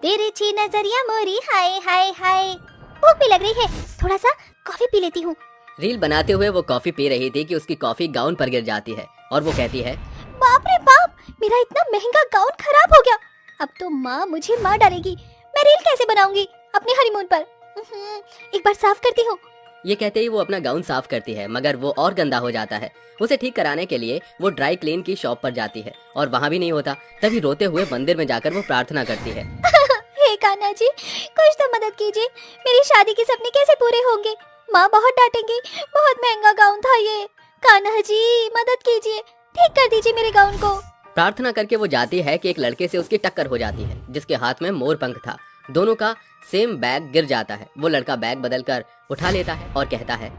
तिरछी नजरिया मोरी हाय हाय हाय। भूख भी लग रही है, थोड़ा सा कॉफी पी लेती हूँ। रील बनाते हुए वो कॉफी पी रही थी कि उसकी कॉफी गाउन पर गिर जाती है और वो कहती है, बाप रे बाप, मेरा इतना महंगा गाउन खराब हो गया। अब तो माँ मुझे मार डालेगी। मैं रील कैसे बनाऊंगी अपने हनीमून पर? एक बार साफ करती हूँ। ये कहते ही वो अपना गाउन साफ करती है, मगर वो और गंदा हो जाता है। उसे ठीक कराने के लिए वो ड्राई क्लीन की शॉप पर जाती है और वहाँ भी नहीं होता। तभी रोते हुए मंदिर में जाकर वो प्रार्थना करती है, हे कान्हा जी, कुछ तो मदद कीजिए। मेरी शादी के सपने कैसे पूरे होंगे? माँ बहुत डांटेंगी, बहुत महंगा गाउन था ये। कान्हा जी मदद कीजिए, ठीक कर दीजिए मेरे गाउन को। प्रार्थना करके वो जाती है कि एक लड़के से उसकी टक्कर हो जाती है जिसके हाथ में मोर पंख था। दोनों का सेम बैग गिर जाता है। वो लड़का बैग बदलकर उठा लेता है और कहता है,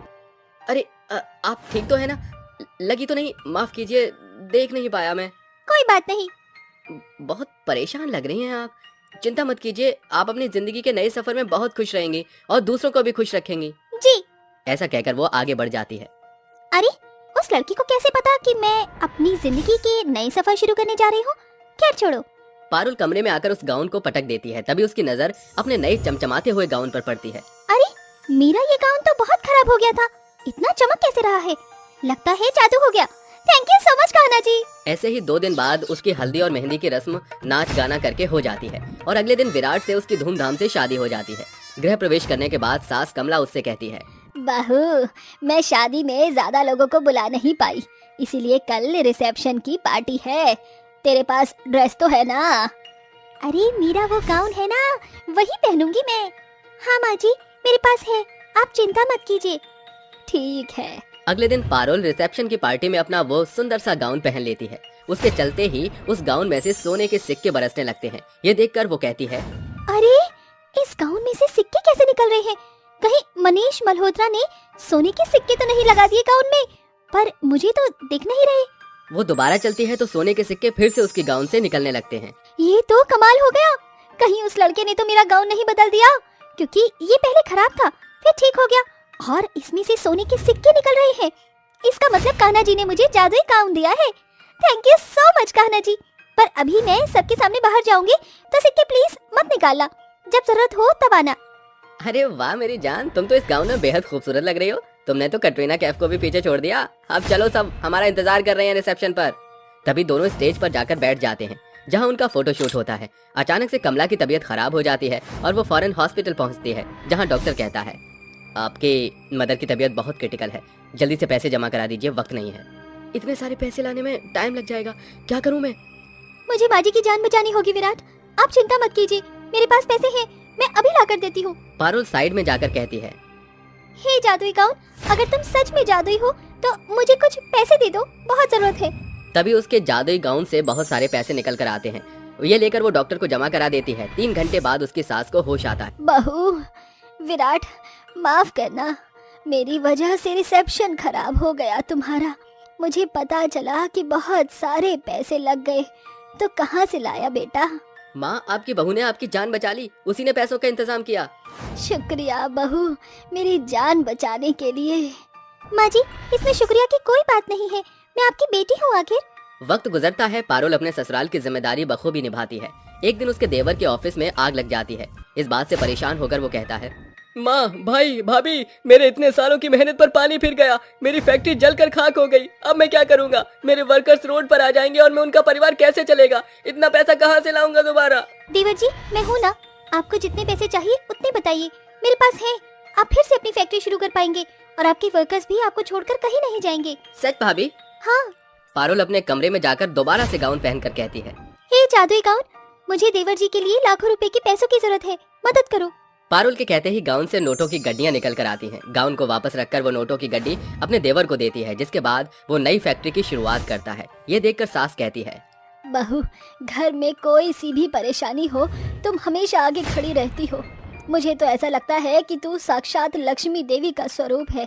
अरे आप ठीक तो है ना? लगी तो नहीं? माफ कीजिए, देख नहीं पाया मैं। कोई बात नहीं। बहुत परेशान लग रही हैं आप। चिंता मत कीजिए, आप अपनी जिंदगी के नए सफर में बहुत खुश रहेंगी और दूसरों को भी खुश रखेंगी। जी। ऐसा कहकर वो आगे बढ़ जाती है। अरे, उस लड़की को कैसे पता कि मैं अपनी जिंदगी के नए सफर शुरू करने जा रही हूँ? खैर छोड़ो। पारुल कमरे में आकर उस गाउन को पटक देती है। तभी उसकी नजर अपने नए चमचमाते हुए गाउन पर पड़ती है। अरे, मेरा ये गाउन तो बहुत खराब हो गया था, इतना चमक कैसे रहा है? लगता है जादू हो गया। Thank you so much Kanha ji. ऐसे ही 2 दिन बाद उसकी हल्दी और मेहंदी की रस्म नाच गाना करके हो जाती है और अगले दिन विराट से उसकी धूमधाम से शादी हो जाती है। गृह प्रवेश करने के बाद सास कमला उससे कहती है, बहू, मैं शादी में ज्यादा लोगों को बुला नहीं पाई, इसीलिए कल रिसेप्शन की पार्टी है। तेरे पास ड्रेस तो है ना? अरे मेरा वो गाउन है ना, वही पहनूंगी मैं। हाँ माँ जी, मेरे पास है, आप चिंता मत कीजिए। ठीक है। अगले दिन पारुल रिसेप्शन की पार्टी में अपना वो सुंदर सा गाउन पहन लेती है। उसके चलते ही उस गाउन में से सोने के सिक्के बरसने लगते हैं। ये देखकर वो कहती है, अरे, इस गाउन में से सिक्के कैसे निकल रहे हैं? कहीं मनीष मल्होत्रा ने सोने के सिक्के तो नहीं लगा दिए गाउन में? पर मुझे तो दिख नहीं रहे। वो दोबारा चलती है तो सोने के सिक्के फिर से उसकी गाउन से निकलने लगते हैं। ये तो कमाल हो गया। कहीं उस लड़के ने तो मेरा गाउन नहीं बदल दिया, क्योंकि ये पहले खराब था फिर ठीक हो गया और इसमें से सोने के सिक्के निकल रहे हैं। इसका मतलब कान्हा जी ने मुझे जादुई गाउन दिया है। Thank you so much Kanha ji. पर अभी मैं सबके सामने बाहर जाऊंगी तो सिक्के प्लीज मत निकालना, जब जरूरत हो तब आना। अरे वाह मेरी जान, तुम तो इस गाउन में बेहद खूबसूरत लग रही हो। तुमने तो कटरीना कैफ को भी पीछे छोड़ दिया। अब चलो, सब हमारा इंतजार कर रहे हैं रिसेप्शन पर। तभी दोनों स्टेज पर जाकर बैठ जाते हैं जहां उनका फोटोशूट होता है। अचानक से कमला की तबीयत खराब हो जाती है और वो फौरन हॉस्पिटल पहुंचती है जहां डॉक्टर कहता है, आपकी मदर की तबीयत बहुत क्रिटिकल है, जल्दी से पैसे जमा करा दीजिए, वक्त नहीं है। इतने सारे पैसे लाने में टाइम लग जाएगा, क्या करूं मैं? मुझे माँ जी की जान बचानी होगी विराट, आप चिंता मत कीजिए, मेरे पास पैसे हैं, मैं अभी ला कर देती हूँ। पारुल साइड में जाकर कहती है, हे जादुई गाउन, अगर तुम सच में जादुई हो तो मुझे कुछ पैसे दे दो, बहुत जरूरत है। तभी उसके जादुई गाउन से बहुत सारे पैसे निकल कर आते हैं। ये लेकर वो डॉक्टर को जमा करा देती है। 3 घंटे बाद उसकी सास को होश आता है। बहू, विराट माफ करना, मेरी वजह से रिसेप्शन खराब हो गया तुम्हारा। मुझे पता चला कि बहुत सारे पैसे लग गए, तो कहाँ से लाया बेटा? माँ, आपकी बहू ने आपकी जान बचा ली, उसी ने पैसों का इंतजाम किया। शुक्रिया बहू, मेरी जान बचाने के लिए। माँ जी, इसमें शुक्रिया की कोई बात नहीं है, मैं आपकी बेटी हूँ आखिर। वक्त गुजरता है, पारुल अपने ससुराल की जिम्मेदारी बखूबी निभाती है। एक दिन उसके देवर के ऑफिस में आग लग जाती है। इस बात से परेशान होकर वो कहता है, माँ, भाई, भाभी, मेरे इतने सालों की मेहनत पर पानी फिर गया। मेरी फैक्ट्री जलकर खाक हो गई। अब मैं क्या करूँगा? मेरे वर्कर्स रोड पर आ जाएंगे और मैं उनका परिवार कैसे चलेगा? इतना पैसा कहाँ से लाऊंगा दोबारा? देवर जी, मैं हूँ ना, आपको जितने पैसे चाहिए उतने बताइए, मेरे पास है। आप फिर से अपनी फैक्ट्री शुरू कर पाएंगे और आपके वर्कर्स भी आपको छोड़कर कहीं नहीं जाएंगे। सच भाभी? हाँ। पारुल अपने कमरे में जाकर दोबारा से गाउन पहनकर कहती है, हे जादुई गाउन, मुझे देवर जी के लिए लाखों रुपए के पैसों की जरूरत है, मदद करो। पारुल के कहते ही गाउन से नोटों की गड्डियां निकल कर आती हैं। गाउन को वापस रखकर वो नोटों की गड्डी अपने देवर को देती है, जिसके बाद वो नई फैक्ट्री की शुरुआत करता है। ये देखकर सास कहती है, बहू, घर में कोई सी भी परेशानी हो तुम हमेशा आगे खड़ी रहती हो। मुझे तो ऐसा लगता है कि तू साक्षात लक्ष्मी देवी का स्वरूप है।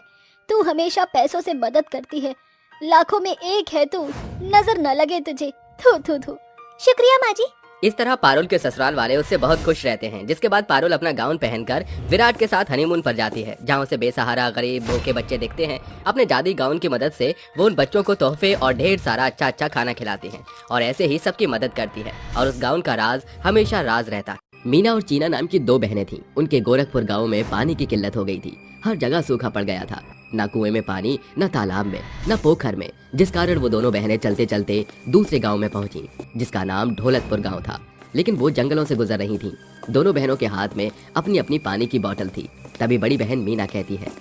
तू हमेशा पैसों से मदद करती है, लाखों में एक है तू, नजर न लगे तुझे। थू थू थू। शुक्रिया माँ जी। इस तरह पारुल के ससुराल वाले उससे बहुत खुश रहते हैं। जिसके बाद पारुल अपना गाउन पहनकर विराट के साथ हनीमून पर जाती है, जहां उसे बेसहारा गरीब भूखे बच्चे दिखते हैं। अपने जादुई गाउन की मदद से वो उन बच्चों को तोहफे और ढेर सारा अच्छा अच्छा खाना खिलाती है और ऐसे ही सबकी मदद करती है और उस गाउन का राज हमेशा राज रहता है। मीना और चीना नाम की दो बहनें थीं। उनके गोरखपुर गांव में पानी की किल्लत हो गई थी। हर जगह सूखा पड़ गया था, न कुएं में पानी, न तालाब में, न पोखर में, जिस कारण वो दोनों बहनें चलते चलते दूसरे गांव में पहुंची, जिसका नाम ढोलकपुर गांव था। लेकिन वो जंगलों से गुजर रही थीं। दोनों बहनों के हाथ में अपनी अपनी पानी की बोतल थी। तभी बड़ी बहन मीना कहती है,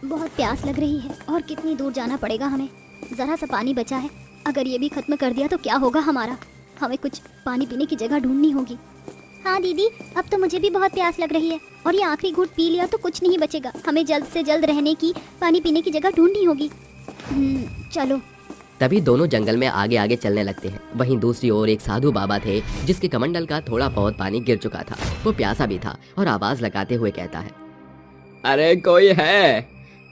बहुत प्यास लग रही है और कितनी दूर जाना पड़ेगा हमें। जरा सा पानी बचा है, अगर ये भी खत्म कर दिया तो क्या होगा हमारा। हमें कुछ पानी पीने की जगह ढूंढनी होगी। हाँ दीदी, अब तो मुझे भी बहुत प्यास लग रही है और ये आखिरी घूंट पी लिया तो कुछ नहीं बचेगा। हमें जल्द से जल्द रहने की, पानी पीने की जगह ढूंढनी होगी। चलो। तभी दोनों जंगल में आगे आगे चलने लगते हैं। वहीं दूसरी ओर एक साधु बाबा थे, जिसके कमंडल का थोड़ा बहुत पानी गिर चुका था। वो प्यासा भी था और आवाज लगाते हुए कहता है, अरे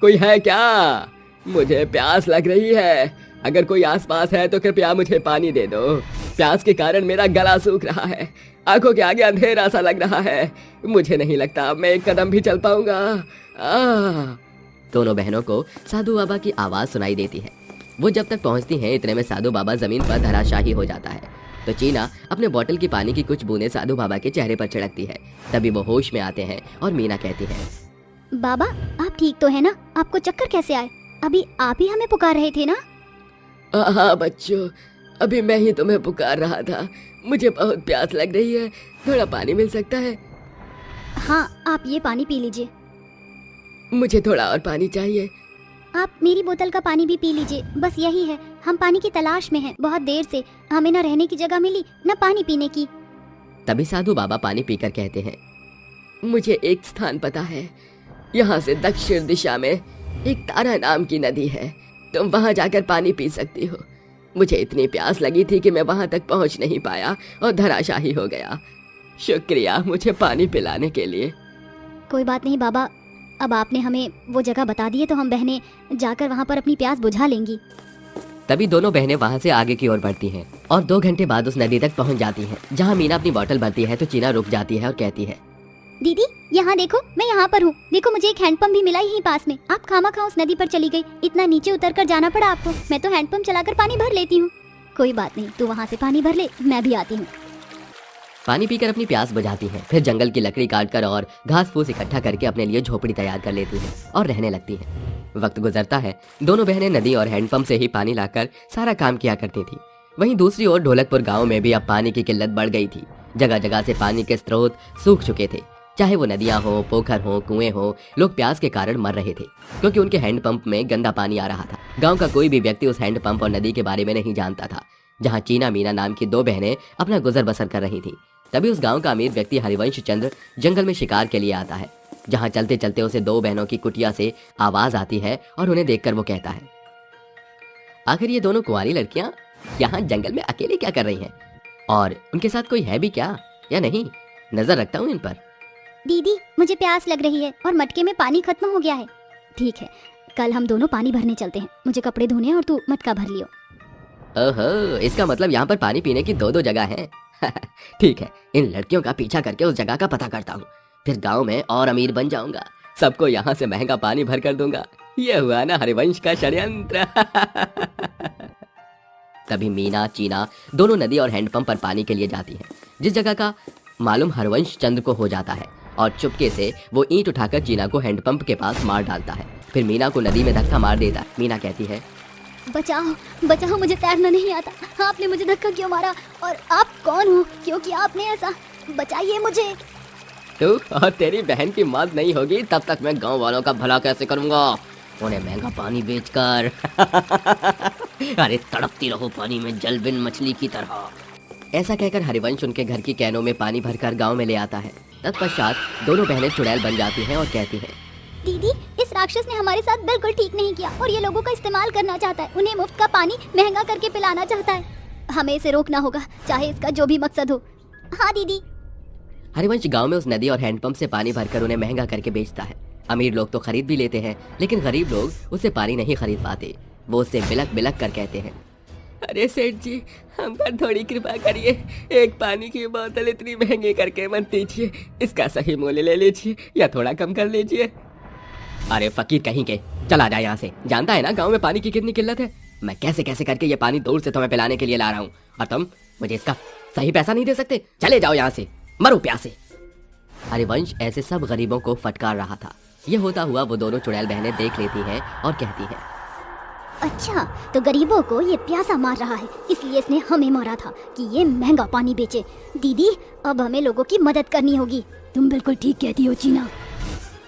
कोई है क्या? मुझे प्यास लग रही है। अगर कोई आसपास है तो कृपया मुझे पानी दे दो। प्यास के कारण मेरा गला सूख रहा है, आंखों के आगे अंधेरा सा लग रहा है। मुझे नहीं लगता अब मैं एक कदम भी चल पाऊंगा। दोनों बहनों को साधु बाबा की आवाज सुनाई देती है। वो जब तक पहुंचती हैं, इतने में साधु बाबा जमीन पर धराशाही हो जाता है। तो चीना अपने बोतल की पानी की कुछ बूंदें साधु बाबा के चेहरे पर छिड़कती है। तभी वो होश में आते हैं और मीना कहती है, बाबा आप ठीक तो है ना? आपको चक्कर कैसे आए? अभी आप ही हमें पुकार रहे थे ना? हाँ बच्चों, अभी मैं ही तुम्हें पुकार रहा था। मुझे बहुत प्यास लग रही है, थोड़ा पानी मिल सकता है? हाँ, आप ये पानी पी लीजिए। मुझे थोड़ा और पानी चाहिए। आप मेरी बोतल का पानी भी पी लीजिए। बस यही है, हम पानी की तलाश में हैं बहुत देर से। हमें न रहने की जगह मिली, न पानी पीने की। तभी साधु बाबा पानी पीकर कहते हैं, मुझे एक स्थान पता है। यहाँ से दक्षिण दिशा में एक तारा नाम की नदी है। तुम वहाँ जाकर पानी पी सकती हो। मुझे इतनी प्यास लगी थी कि मैं वहाँ तक पहुँच नहीं पाया और धराशाही हो गया। शुक्रिया मुझे पानी पिलाने के लिए। कोई बात नहीं बाबा, अब आपने हमें वो जगह बता दी है तो हम बहनें जाकर वहाँ पर अपनी प्यास बुझा लेंगी। तभी दोनों बहनें वहाँ से आगे की ओर बढ़ती हैं और 2 घंटे बाद उस नदी तक पहुँच जाती हैं, जहाँ मीना अपनी बोतल भरती है। तो चीना रुक जाती है और कहती है, दीदी यहाँ देखो, मैं यहाँ पर हूँ। देखो मुझे एक हैंडपंप भी मिला यहीं पास में। आप खामा उस नदी पर चली गई, इतना नीचे उतर कर जाना पड़ा आपको। मैं तो हैंडपंप चलाकर पानी भर लेती हूँ। कोई बात नहीं, तू वहाँ से पानी भर ले, मैं भी आती हूँ। पानी पीकर अपनी प्यास बुझाती हैं। फिर जंगल की लकड़ी काटकर और घास फूस इकट्ठा करके अपने लिए झोपड़ी तैयार कर लेती हैं और रहने लगती हैं। वक्त गुजरता है, दोनों बहनें नदी और हैंडपंप से ही पानी लाकर सारा काम किया करती थी। वहीं दूसरी ओर ढोलकपुर गांव में भी अब पानी की किल्लत बढ़ गई थी। जगह जगह से पानी के स्रोत सूख चुके थे। चाहे वो नदियां हो, पोखर हो, कुएं हो, लोग प्यास के कारण मर रहे थे, क्योंकि उनके हैंडपंप में गंदा पानी आ रहा था। गांव का कोई भी व्यक्ति उस हैंडपंप और नदी के बारे में नहीं जानता था, जहां चीना मीना नाम की 2 बहनें अपना गुजर बसर कर रही थी। तभी उस गांव का अमीर व्यक्ति हरिवंश चंद्र जंगल में शिकार के लिए आता है, जहां चलते चलते उसे 2 बहनों की कुटिया से आवाज आती है और उन्हें देखकर वो कहता है, आखिर ये दोनों कुंवारी लड़कियां यहाँ जंगल में अकेले क्या कर रही हैं? और उनके साथ कोई है भी क्या या नहीं? नजर रखता हूँ इन पर। दीदी मुझे प्यास लग रही है और मटके में पानी खत्म हो गया है। ठीक है, कल हम दोनों पानी भरने चलते हैं। मुझे कपड़े धोने हैं और तू मटका भर लियो। ओहो, इसका मतलब यहाँ पर पानी पीने की 2 जगह हैं। ठीक है, इन लड़कियों का पीछा करके उस जगह का पता करता हूँ, फिर गांव में और अमीर बन जाऊंगा। सबको यहाँ से महंगा पानी भर कर दूंगा। ये हुआ ना हरिवंश का षड्यंत्र। तभी मीना चीना दोनों नदी और हैंडपंप पर पानी के लिए जाती हैं, जिस जगह का मालूम हरिवंश चंद्र को हो जाता है और चुपके से वो ईंट उठाकर चीना को हैंडपंप के पास मार डालता है। फिर मीना को नदी में धक्का मार देता है। मीना कहती है, बचाओ बचाओ, मुझे तैरना नहीं आता। आपने मुझे धक्का क्यों मारा और आप कौन हो? क्यों किया आपने ऐसा? बचाइए मुझे। तू और तेरी बहन की मौत नहीं होगी तब तक मैं गांव वालों का भला कैसे करूंगा, उन्हें महंगा पानी बेचकर। अरे तड़पती रहो पानी में जल बिन मछली की तरह। ऐसा कहकर हरिवंश उनके घर की कैनों में पानी भरकर गांव में ले आता है। तत्पश्चात दोनों बहनें चुड़ैल बन जाती हैं और कहती हैं, दीदी इस राक्षस ने हमारे साथ बिल्कुल ठीक नहीं किया और ये लोगों का इस्तेमाल करना चाहता है। उन्हें मुफ्त का पानी महंगा करके पिलाना चाहता है। हमें इसे रोकना होगा, चाहे इसका जो भी मकसद हो। हाँ दीदी। हरिवंश गांव में उस नदी और हैंडपंप से पानी भरकर उन्हें महंगा करके बेचता है। अमीर लोग तो खरीद भी लेते हैं, लेकिन गरीब लोग उससे पानी नहीं खरीद पाते। वो उससे बिलक बिलक कर कहते हैं, अरे सेठ जी, हम पर थोड़ी कृपा करिए। एक पानी की बोतल इतनी महंगी करके मत दीजिए। इसका सही मूल्य ले लीजिए या थोड़ा कम कर लीजिए। अरे फकीर कहीं के, चला जा यहाँ से। जानता है ना गांव में पानी की कितनी किल्लत है। मैं कैसे कैसे करके ये पानी दूर से तुम्हें पिलाने के लिए ला रहा हूँ और तुम मुझे इसका सही पैसा नहीं दे सकते। चले जाओ यहाँ से। मरो प्यासे। हरिवंश ऐसे सब गरीबों को फटकार रहा था। ये होता हुआ वो दोनों चुड़ैल बहनें देख लेती हैं और कहती हैं, अच्छा, तो गरीबों को ये प्यासा मार रहा है, इसलिए इसने हमें मारा था कि ये महंगा पानी बेचे। दीदी, अब हमें लोगों की मदद करनी होगी। तुम बिल्कुल ठीक कहती हो चीना।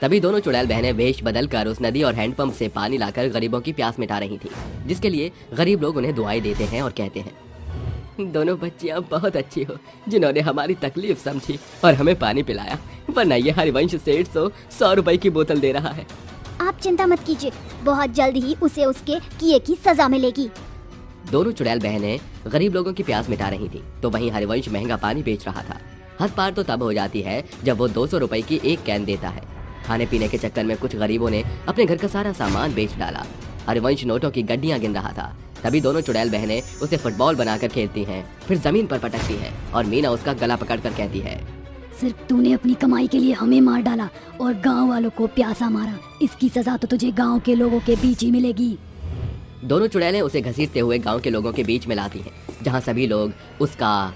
तभी दोनों चुड़ैल बहनें वेश बदलकर उस नदी और हैंडपंप से पानी लाकर गरीबों की प्यास मिटा रही थी, जिसके लिए गरीब लोग उन्हें दुआएं देते हैं और कहते हैं, दोनों बच्चियां बहुत अच्छी हो, जिन्होंने हमारी तकलीफ समझी और हमें पानी पिलाया, वरना ये हरिवंश सेठ 100 रुपए की बोतल दे रहा है। आप चिंता मत कीजिए, बहुत जल्द ही उसे उसके किए की सजा मिलेगी। दोनों चुड़ैल बहनें गरीब लोगों की प्यास मिटा रही थी, तो वहीं हरिवंश महंगा पानी बेच रहा था। हद पार तो तब हो जाती है जब वो 200 रुपए की एक कैन देता है। खाने पीने के चक्कर में कुछ गरीबों ने अपने घर का सारा सामान बेच डाला। हरिवंश नोटों की गड्डियां गिन रहा था। तभी दोनों चुड़ैल बहनें उसे फुटबॉल बनाकर खेलती हैं, फिर जमीन पर पटकती हैं और मीना उसका गला पकड़कर कहती है, सिर्फ तूने अपनी कमाई के लिए हमें मार डाला और गांव वालों को प्यासा मारा। इसकी सजा तो तुझे गांव के लोगों के बीच ही मिलेगी। दोनों चुड़ैलें उसे घसीटते हुए गांव के लोगों के बीच में लाती हैं, जहां सभी लोग उसका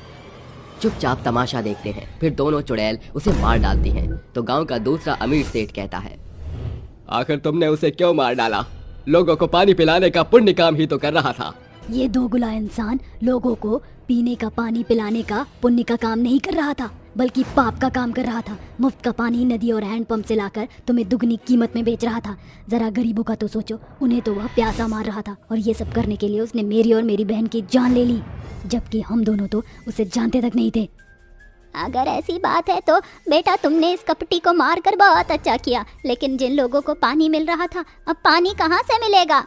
चुपचाप तमाशा देखते हैं। फिर दोनों चुड़ैल उसे मार डालती हैं। तो गांव का दूसरा अमीर सेठ कहता है, आखिर तुमने उसे क्यों मार डाला? लोगों को पानी पिलाने का पुण्य काम ही तो कर रहा था। ये दोगला इंसान लोगों को पीने का पानी पिलाने का पुण्य का काम नहीं कर रहा था, बल्कि पाप का काम कर रहा था। मुफ्त का पानी नदी और हैंडपंप से लाकर तुम्हें दुगनी कीमत में बेच रहा था। जरा गरीबों का तो सोचो, उन्हें तो वह प्यासा मार रहा था और ये सब करने के लिए उसने मेरी और मेरी बहन की जान ले ली, जबकि हम दोनों तो उसे जानते तक नहीं थे। अगर ऐसी बात है तो बेटा, तुमने इस कपटी को मारकर बहुत अच्छा किया, लेकिन जिन लोगों को पानी मिल रहा था, अब पानी कहाँ से मिलेगा?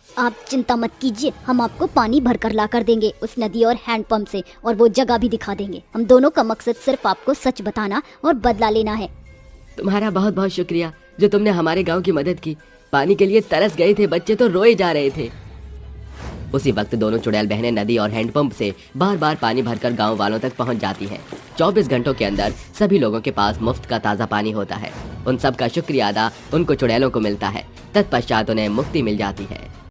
आप चिंता मत कीजिए, हम आपको पानी भर कर ला कर देंगे उस नदी और हैंडपंप से, और वो जगह भी दिखा देंगे। हम दोनों का मकसद सिर्फ आपको सच बताना और बदला लेना है। तुम्हारा बहुत बहुत शुक्रिया जो तुमने हमारे गांव की मदद की। पानी के लिए तरस गए थे बच्चे, तो रोए जा रहे थे। उसी वक्त दोनों चुड़ैल बहनें नदी और हैंडपंप से बार बार पानी भरकर गांव वालों तक पहुंच जाती हैं। 24 घंटों के अंदर सभी लोगों के पास मुफ्त का ताज़ा पानी होता है। उन सब का शुक्रिया अदा उनको चुड़ैलों को मिलता है। तत्पश्चात उन्हें मुक्ति मिल जाती है।